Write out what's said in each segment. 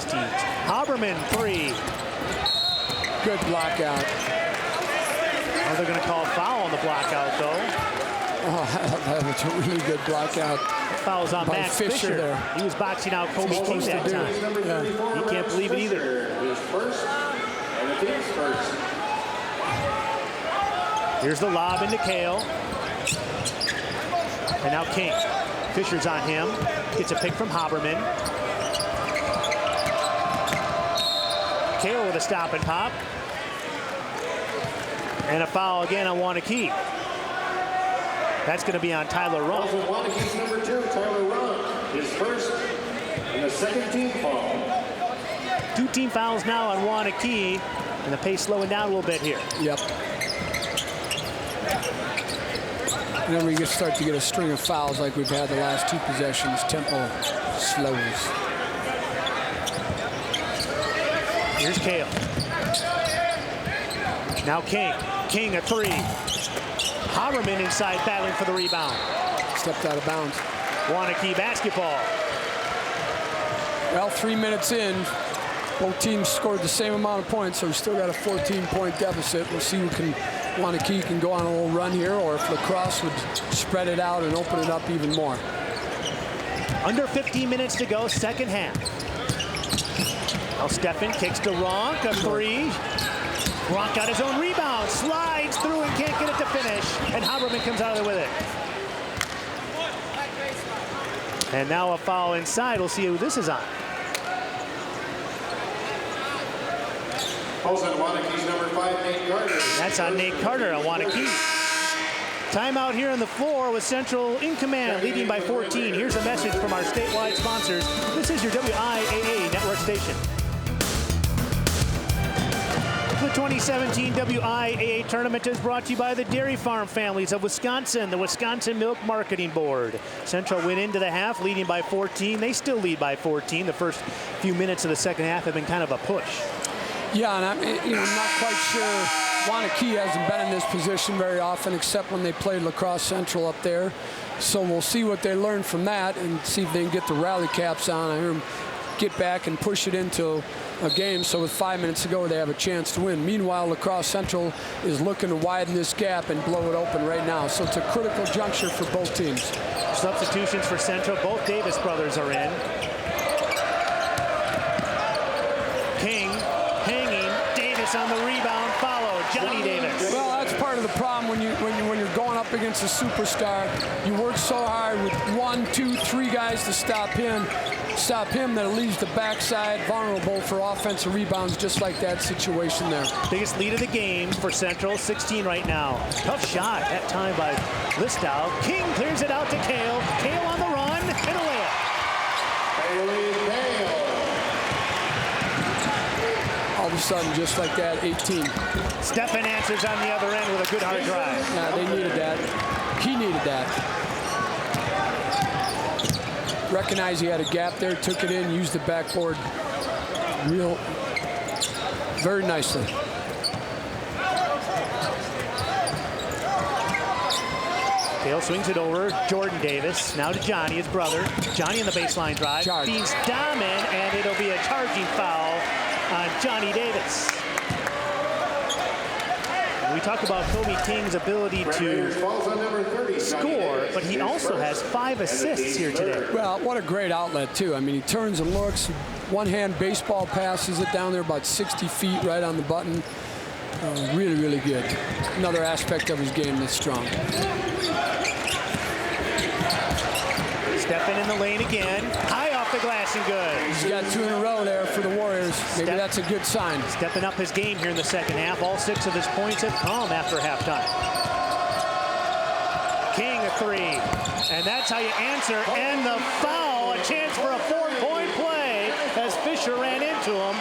these teams. Haberman, 3. Good blockout. Oh, they're going to call foul on the blockout, though. Oh, that was a really good blockout. Fouls on Max Fisher. There. He was boxing out Kobe King that time. Yeah. He can't believe it either. Here's the lob into Kale. And now King. Fisher's on him. Gets a pick from Haberman. Kale with a stop and pop. And a foul again on Waunakee. That's going to be on Tyler Runk. Waunakee's number 2, Tyler Runk, his first and the second team foul. 2 team fouls now on Waunakee, and the pace slowing down a little bit here. Yep. And then we start to get a string of fouls like we've had the last 2 possessions. Tempo slows. Here's Kale. Now King. King, a 3. Haberman inside battling for the rebound. Stepped out of bounds. Waunakee basketball. Well, 3 minutes in, both teams scored the same amount of points, so we still got a 14-point deficit. We'll see who Waunakee can go on a little run here, or if LaCrosse would spread it out and open it up even more. Under 15 minutes to go, second half. Now Steffen kicks to Ronk, a 3. Ronk got his own rebound, slides through and can't get it to finish, and Haberman comes out of there with it. And now a foul inside. We'll see who this is on. Fouls on Waunakee's number 5, Nate Carter. That's on Nate Carter on Waunakee. Timeout here on the floor with Central in command, leading by 14. Here's a message from our statewide sponsors. This is your WIAA network station. The 2017 WIAA tournament is brought to you by the Dairy Farm families of Wisconsin, the Wisconsin Milk Marketing Board. Central went into the half leading by 14. They still lead by 14. The first few minutes of the second half have been kind of a push. Yeah, and I'm not quite sure. Waunakee hasn't been in this position very often, except when they played LaCrosse Central up there. So we'll see what they learn from that and see if they can get the rally caps on. I hear them get back and push it into a game, so with 5 minutes to go, they have a chance to win. Meanwhile, LaCrosse Central is looking to widen this gap and blow it open right now. So it's a critical juncture for both teams. Substitutions for Central. Both Davis brothers are in. King hanging. Davis on the rebound. Followed. Johnny Davis. Well, that's part of the problem when you're going up against a superstar. You work so hard with 1, 2, 3 guys to stop him, that it leaves the backside vulnerable for offensive rebounds, just like that situation there. Biggest lead of the game for Central, 16 right now. Tough shot that time by Listow. King clears it out to Kale. Kale on the run and a layup. All of a sudden, just like that, 18. Steffen answers on the other end with a good hard drive. Yeah, they needed that. He needed that. Recognized he had a gap there, took it in, used the backboard very nicely. Kale swings it over. Jordan Davis. Now to Johnny, his brother. Johnny on the baseline drive. Feeds Dahmen, and it'll be a charging foul on Johnny Davis. We talk about Kobe King's ability to score, but he also has 5 assists here today. Well, what a great outlet, too. I mean, he turns and looks. One-hand baseball passes it down there about 60 feet right on the button. Really, really good. Another aspect of his game that's strong. Steffen in the lane again. High off the glass and good. He's got 2 in a row there for the Warriors. Maybe that's a good sign. Stepping up his game here in the second half. All 6 of his points have come after halftime. King a 3. And that's how you answer. And the foul. A chance for a 4-point play as Fisher ran into him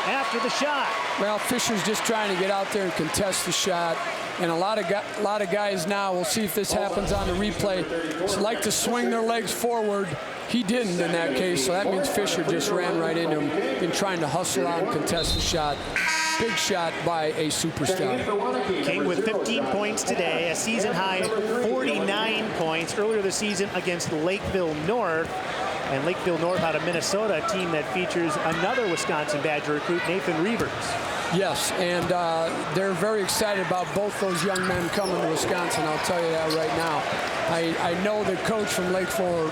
after the shot. Well, Fisher's just trying to get out there and contest the shot. And a lot of guys now, we'll see if this happens on the replay, like to swing their legs forward. He didn't in that case, so that means Fisher just ran right into him in trying to hustle out and contest the shot. Big shot by a superstar. King with 15 points today, a season high 49 points earlier this season against Lakeville North. And Lakeville North out of Minnesota, a team that features another Wisconsin Badger recruit, Nathan Reavers. Yes, and they're very excited about both those young men coming to Wisconsin. I'll tell you that right now. I know the coach from Lakeville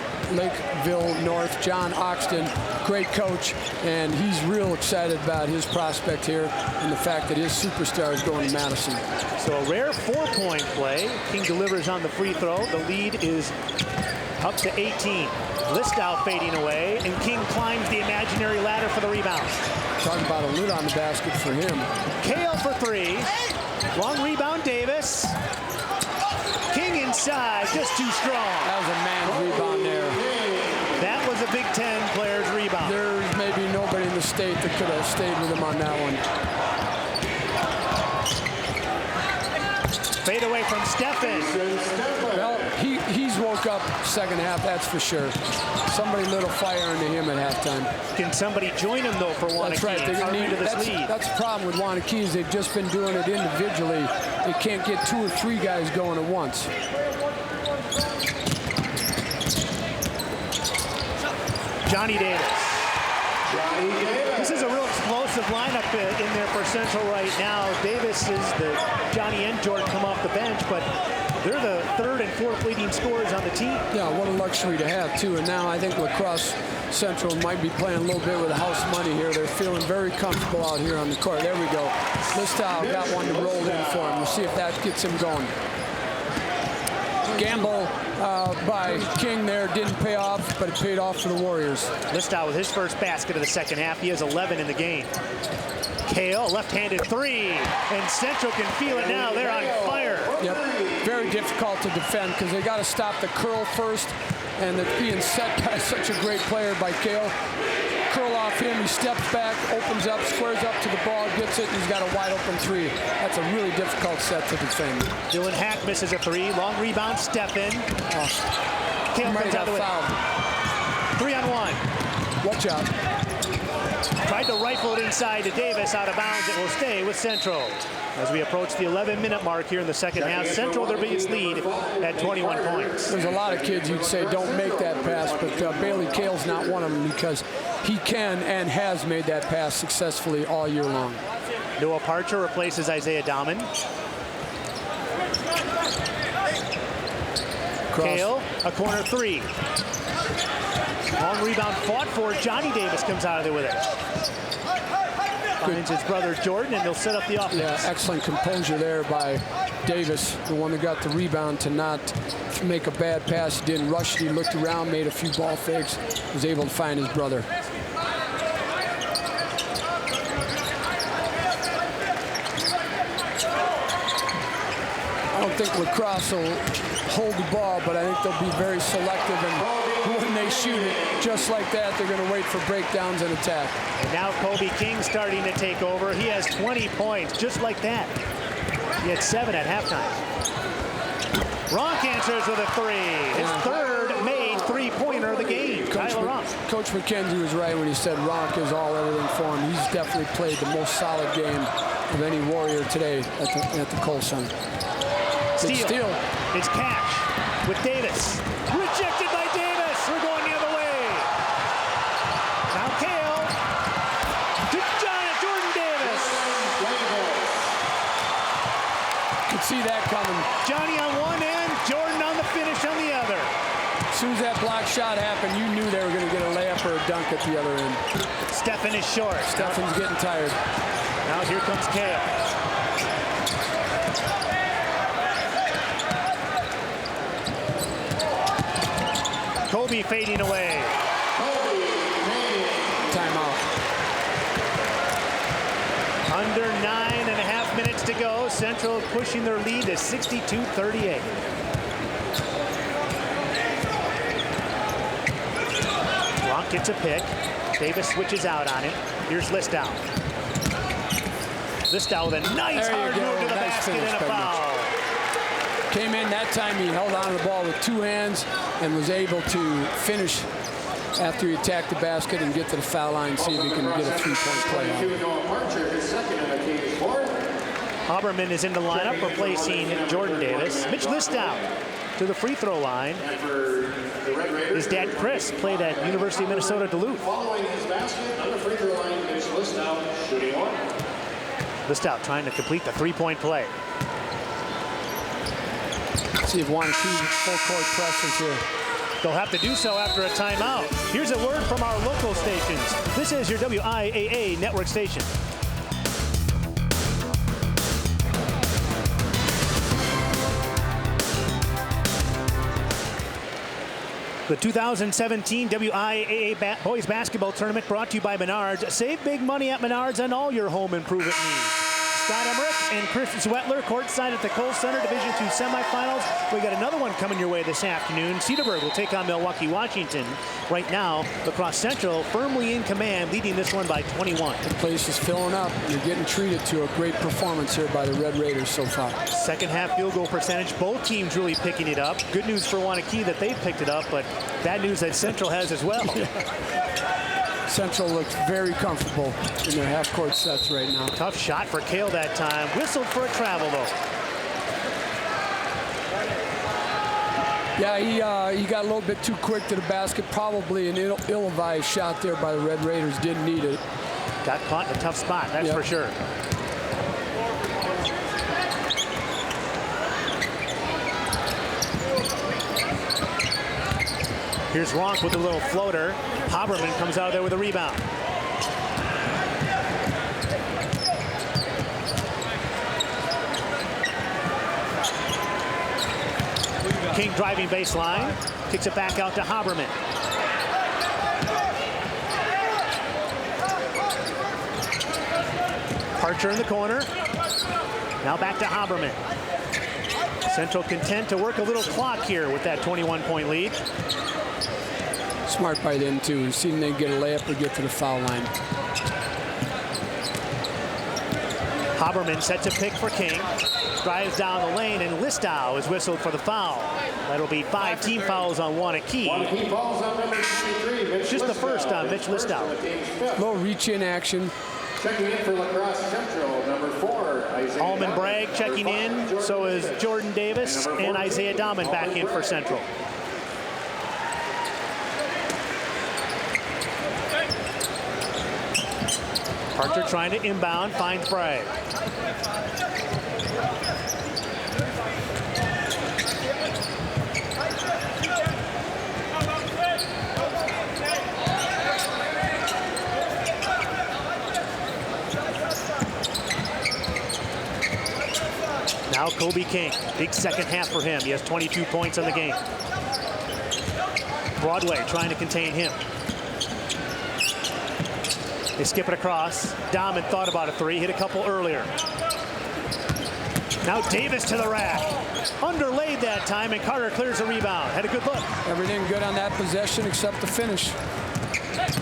North, John Oxton, great coach, and he's real excited about his prospect here and the fact that his superstar is going to Madison. So a rare 4-point play. King delivers on the free throw. The lead is up to 18. Listow fading away, and King climbs the imaginary ladder for the rebound. Talk about a lid on the basket for him. Kale for 3. Long rebound, Davis. King inside, just too strong. That was a man's rebound there. That was a Big Ten player's rebound. There's maybe nobody in the state that could have stayed with him on that one. Fade away from Steffen. Well, he's woke up second half, that's for sure. Somebody lit a fire into him at halftime. Can somebody join him, though, for Waunakee? That's right. They're going to need this lead. That's the problem with Waunakee is they've just been doing it individually. They can't get 2 or 3 guys going at once. Johnny Davis. This is a real explosive lineup in there for Central right now. Davis is Johnny and Jordan come off the bench, but they're the 3rd and 4th leading scorers on the team. Yeah, what a luxury to have, too. And now I think LaCrosse Central might be playing a little bit with house money here. They're feeling very comfortable out here on the court. There we go. Listow got one to roll in for him. We'll see if that gets him going. Gamble by King there didn't pay off, but it paid off for the Warriors. Listow with his first basket of the second half. He has 11 in the game. Kale, left-handed 3, and Central can feel it now. They're on fire. Yep, very difficult to defend because they got to stop the curl first, and it's being set by such a great player by Kale. Curl off him, he steps back, opens up, squares up to the ball, gets it, and he's got a wide-open 3. That's a really difficult set to defend. Dylan Hack misses a 3. Long rebound, Steffen. Kale comes out of it. 3-on-1. Watch out. Tried to rifle it inside to Davis, out of bounds. It will stay with Central. As we approach the 11-minute mark here in the second half, Central their biggest lead at 21 points. There's a lot of kids you'd say don't make that pass, but Bailey Kale's not one of them because he can and has made that pass successfully all year long. Noah Parcher replaces Isaiah Dahman. Kale, a corner 3. Long rebound fought for. Johnny Davis comes out of there with it. Finds his brother Jordan, and they'll set up the offense. Yeah, excellent composure there by Davis, the one that got the rebound, to not make a bad pass. He didn't rush it. He looked around, made a few ball fakes, was able to find his brother. I don't think LaCrosse will hold the ball, but I think they'll be very selective, and when they shoot it just like that, they're going to wait for breakdowns and attack. And now Kobe King starting to take over. He has 20 points, just like that. He had 7 at halftime. Ronk answers with a 3. His 3rd made 3-pointer of the game. Coach McKenzie was right when he said Ronk is everything for him. He's definitely played the most solid game of any Warrior today at the Kohl Center. Steal. It's Cash with Davis. Rejected by Davis. We're going the other way. Now Kale to Jordan Davis. Could see that coming. Johnny on one end, Jordan on the finish on the other. As soon as that block shot happened, you knew they were going to get a layup or a dunk at the other end. Steffen is short. Steffen's getting tired. Now here comes Kale. Kobe fading away. Timeout. Under 9.5 minutes to go. Central pushing their lead to 62-38. Ronk gets a pick. Davis switches out on him. Here's Listow. Listow with a nice hard move to the basket and a foul. Came in that time, he held on to the ball with 2 hands and was able to finish after he attacked the basket and get to the foul line, see if he can get a 3-point play out. Haberman is in the lineup, replacing Jordan Davis. Mitch Listow to the free throw line. His dad, Chris, played at University of Minnesota Duluth. Following his basket on the free throw line is Listow, shooting one. Listow trying to complete the three-point play. See if Waunakee full court presses here. They'll have to do so after a timeout. Here's a word from our local stations. This is your WIAA network station. The 2017 WIAA Boys Basketball Tournament brought to you by Menards. Save big money at Menards on all your home improvement needs. Scott Emmerich and Chris Zwettler courtside at the Kohl Center Division II semifinals. We got another one coming your way this afternoon. Cedarburg will take on Milwaukee, Washington. Right now, LaCrosse Central firmly in command, leading this one by 21. The place is filling up. You're getting treated to a great performance here by the Red Raiders so far. Second half field goal percentage. Both teams really picking it up. Good news for Waunakee that they've picked it up, but bad news that Central has as well. Central looks very comfortable in their half-court sets right now. Tough shot for Kale that time. Whistled for a travel, though. Yeah, he got a little bit too quick to the basket. Probably an ill-advised shot there by the Red Raiders. Didn't need it. Got caught in a tough spot, that's for sure. Here's Ronk with a little floater. Haberman comes out of there with a rebound. King driving baseline. Kicks it back out to Haberman. Parcher in the corner. Now back to Haberman. Central content to work a little clock here with that 21-point lead. Smart by them, too. See if they get a layup or get to the foul line. Haberman sets a pick for King. Drives down the lane, and Listow is whistled for the foul. That'll be 5 team fouls on Waunakee. Waunakee fouls on number 23, Mitch Just the Listow. first on Mitch Listow. Little reach-in action. Checking in for LaCrosse Central, number 4, Isaiah Allman Dahman. Bragg checking in. So is Jordan Davis and Isaiah Dahman back in for Central. Parcher trying to inbound, finds Bragg. Now Kobe King, big second half for him. He has 22 points in the game. Broadway trying to contain him. They skip it across. Dahman thought about a three, hit a couple earlier. Now Davis to the rack. Underlaid that time, and Carter clears the rebound. Had a good look. Everything good on that possession except the finish.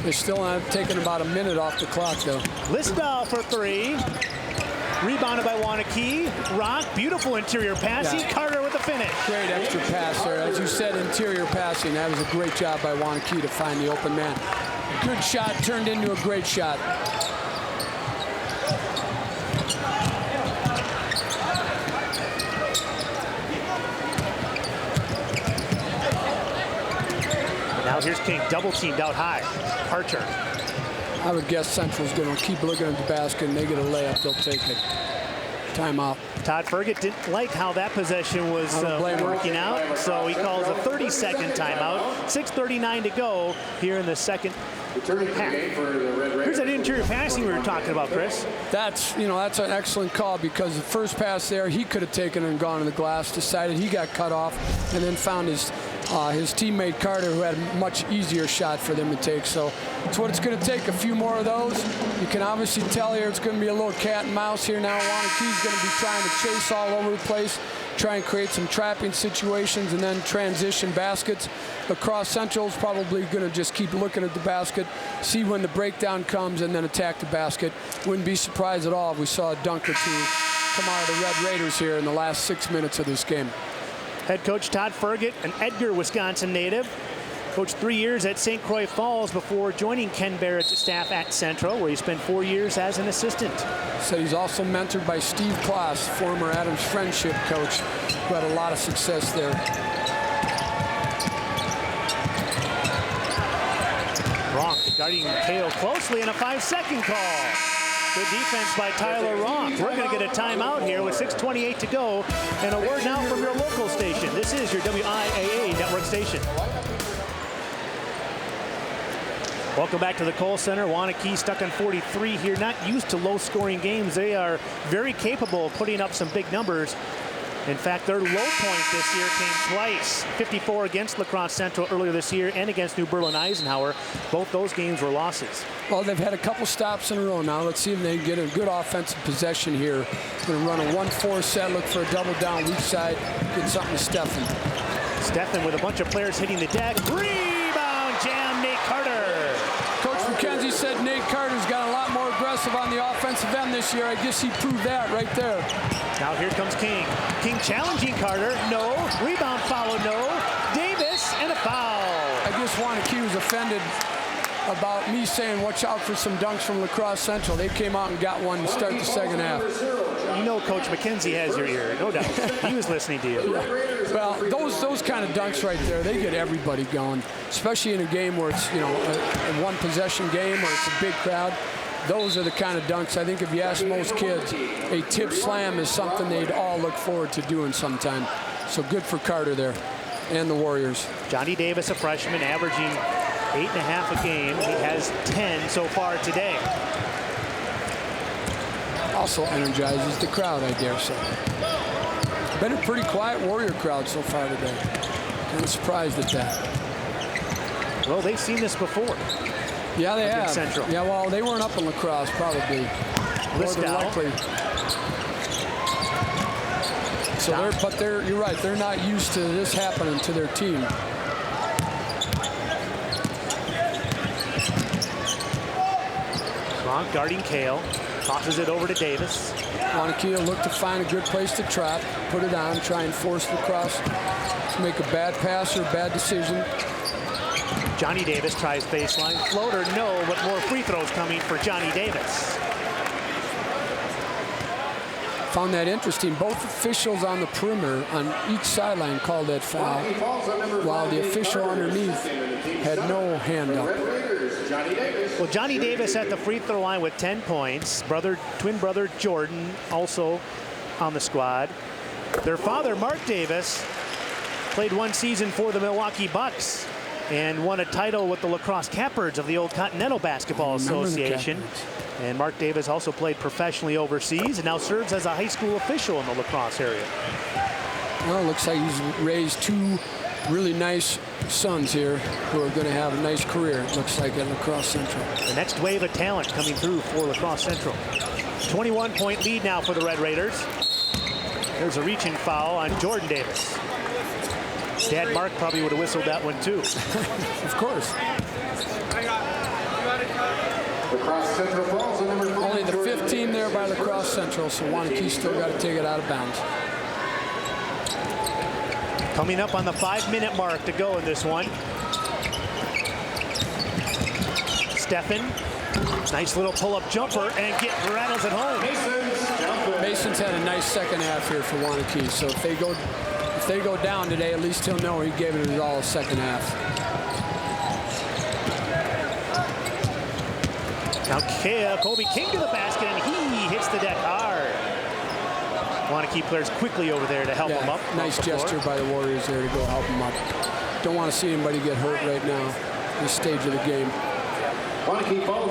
They still have taken about a minute off the clock, though. Listow for three. Rebounded by Waunakee. Rock, beautiful interior passing. Yeah. Carter with the finish. Great extra pass there. As you said, interior passing. That was a great job by Waunakee to find the open man. Good shot turned into a great shot. Now here's King, double teamed out high. Parcher. I would guess Central's going to keep looking at the basket, and they get a layup, they'll take it. Timeout. Todd Fergutt didn't like how that possession was working out, so he calls a 30-second timeout. 6:39 to go here in the second half. Here's that interior passing we were talking about, Chris. That's an excellent call, because the first pass there, he could have taken it and gone to the glass, decided he got cut off, and then found his teammate Carter, who had a much easier shot for them to take. So it's what it's going to take, a few more of those. You can obviously tell here it's going to be a little cat and mouse here now. Waunakee's going to be trying to chase all over the place, try and create some trapping situations, and then transition baskets. LaCrosse Central is probably going to just keep looking at the basket, see when the breakdown comes, and then attack the basket. Wouldn't be surprised at all if we saw a dunk or two come out of the Red Raiders here in the last 6 minutes of this game. Head coach Todd Fergutt, an Edgar, Wisconsin native. Coached 3 years at St. Croix Falls before joining Ken Barrett's staff at Central, where he spent 4 years as an assistant. Said he's also mentored by Steve Klaas, former Adams Friendship coach, who had a lot of success there. guarding Kale closely, and a 5-second call. Good defense by Tyler Ronk. We're going to get a timeout here with 6:28 to go. And a word now from your local station. This is your WIAA network station. Welcome back to the Kohl Center. Waunakee stuck on 43 here. Not used to low-scoring games. They are very capable of putting up some big numbers. In fact, their low point this year came twice. 54 against LaCrosse Central earlier this year and against New Berlin Eisenhower. Both those games were losses. Well, they've had a couple stops in a row now. Let's see if they can get a good offensive possession here. Going to run a 1-4 set, look for a double down weak side, get something to Stephan. Stephan with a bunch of players hitting the deck. Rebound jam, Nate Carter. Coach McKenzie said Nate Carter's got a lot more aggressive on the offensive end this year. I guess he proved that right there. Now here comes King. King challenging Carter. No. Rebound follow. No. Davis and a foul. I guess Waunakee was offended about me saying watch out for some dunks from LaCrosse Central. They came out and got one to start the second half. You know Coach McKenzie has your ear, no doubt. He was listening to you. Yeah. Well, those kind of dunks right there, they get everybody going, especially in a game where it's, you know, a one-possession game or it's a big crowd. Those are the kind of dunks, I think if you ask most kids, a tip slam is something they'd all look forward to doing sometime. So good for Carter there and the Warriors. Johnny Davis, a freshman, averaging 8.5 a game. He has 10 so far today. Also energizes the crowd, I dare say. Been a pretty quiet Warrior crowd so far today. Kind of surprised at that. Well, they've seen this before. Yeah, they have. Central. Yeah, well, they weren't up in LaCrosse, probably. More than likely. So you're right, they're not used to this happening to their team. Ronk guarding Kale. Tosses it over to Davis. Waunakee will look to find a good place to trap, put it on, try and force LaCrosse to make a bad pass or a bad decision. Johnny Davis tries baseline. Floater, no, but more free throws coming for Johnny Davis. Found that interesting. Both officials on the perimeter on each sideline called that foul, while the official underneath had no hand up. Well, Johnny Davis at the free throw line with 10 points. Twin brother Jordan also on the squad. Their father, Mark Davis, played one season for the Milwaukee Bucks and won a title with the LaCrosse Catbirds of the old Continental Basketball Association. And Mark Davis also played professionally overseas and now serves as a high school official in the LaCrosse area. Well, it looks like he's raised two really nice sons here who are going to have a nice career, it looks like, at LaCrosse Central. The next wave of talent coming through for LaCrosse Central. 21-point lead now for the Red Raiders. There's a reaching foul on Jordan Davis. Dad Mark probably would have whistled that one too. Of course. LaCrosse Central falls on number 4. Only the 15 there by LaCrosse Central, so Waunakee still got to take it out of bounds. Coming up on the 5-minute mark to go in this one. Stephan, nice little pull-up jumper and rattles it home. Mason's had a nice second half here for Waunakee, so if they go down today, at least he'll know he gave it his all second half. Now Kobe King to the basket, and he hits the deck hard. Waunakee players quickly over there to help him up. Nice gesture by the Warriors there to go help him up. Don't want to see anybody get hurt right now, this stage of the game.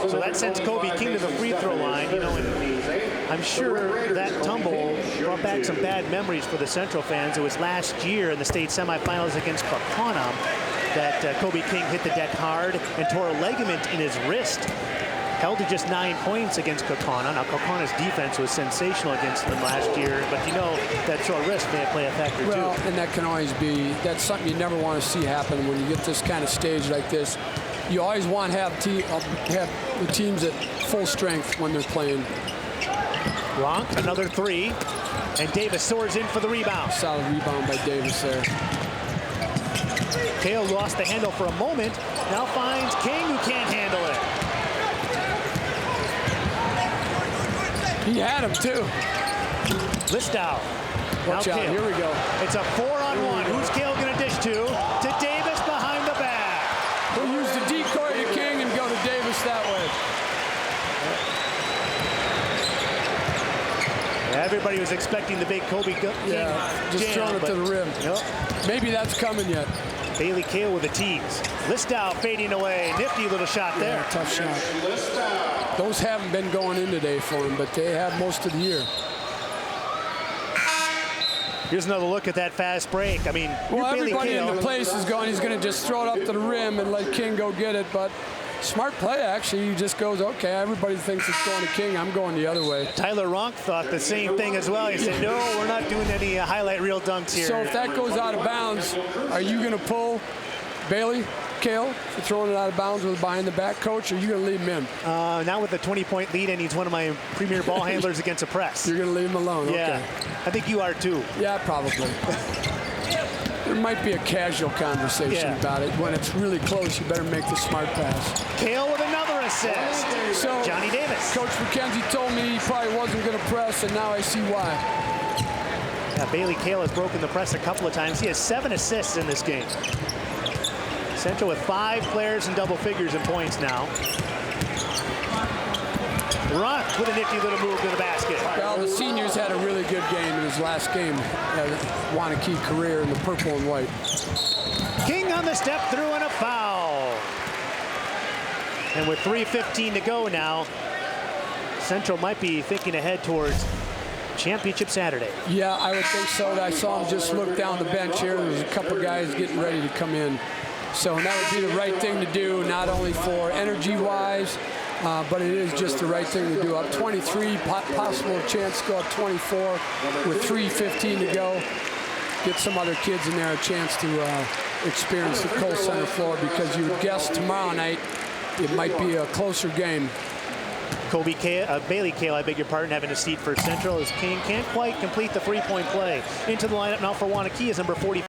So that sends Kobe King to the free throw line. You know, and I'm sure that tumble brought back some bad memories for the Central fans. It was last year in the state semifinals against Kaukauna that Kobe King hit the deck hard and tore a ligament in his wrist. Held to just 9 points against Kaukauna. Now, Kaukana's defense was sensational against them last year, but you know that sore wrist may play a factor well, too. And that can always be, that's something you never want to see happen when you get this kind of stage like this. You always want to have the teams at full strength when they're playing. Ronk, another three, and Davis soars in for the rebound. Solid rebound by Davis there. Kale lost the handle for a moment, now finds King, who can't handle it. He had him too. Listow. Watch out, here we go. It's a 4-on-1. Who's Kale gonna dish to? To Davis behind the back. He'll use the decoy to King and go to Davis Everybody was expecting the big Kobe King just jam, throwing it to the rim. Nope. Maybe that's coming yet. Bailey Kale with the tees. Listow fading away. Nifty little shot there. Yeah, tough shot. Those haven't been going in today for him, but they have most of the year. Here's another look at that fast break. I mean, well, Bailey everybody Kale. in the place is going. He's going to just throw it up to the rim and let King go get it. But smart play, actually. He just goes, okay, everybody thinks it's going to King. I'm going the other way. Tyler Ronk thought the same thing as well. He said, no, we're not doing any highlight reel dunks here. So if that goes out of bounds, are you going to pull Bailey Kale for throwing it out of bounds with a behind the back coach, or are you going to leave him in? Now with a 20-point lead, and he's one of my premier ball handlers against a press. You're going to leave him alone? Yeah, okay. I think you are too. Yeah, probably. There might be a casual conversation about it. When it's really close, you better make the smart pass. Kale with another assist. So Johnny Davis. Coach McKenzie told me he probably wasn't going to press, and now I see why. Yeah, Bailey Kale has broken the press a couple of times. He has 7 assists in this game. Central with 5 players in double figures in points now. Runt with a nifty little move to the basket. Well, the seniors had a really good game in his last game, Waunakee career in the purple and white. King on the step through and a foul. And with 3:15 to go now, Central might be thinking ahead towards Championship Saturday. Yeah, I would think so. I saw him just look down the bench here. There's a couple guys getting ready to come in. So that would be the right thing to do, not only for energy-wise, but it is just the right thing to do. Up 23, possible chance to go up 24 with 3:15 to go. Get some other kids in there a chance to experience the Kohl Center floor, because you would guess tomorrow night it might be a closer game. Bailey Kale, I beg your pardon, having a seat for Central as King can't quite complete the 3-point play. Into the lineup now for Waunakee is number 40.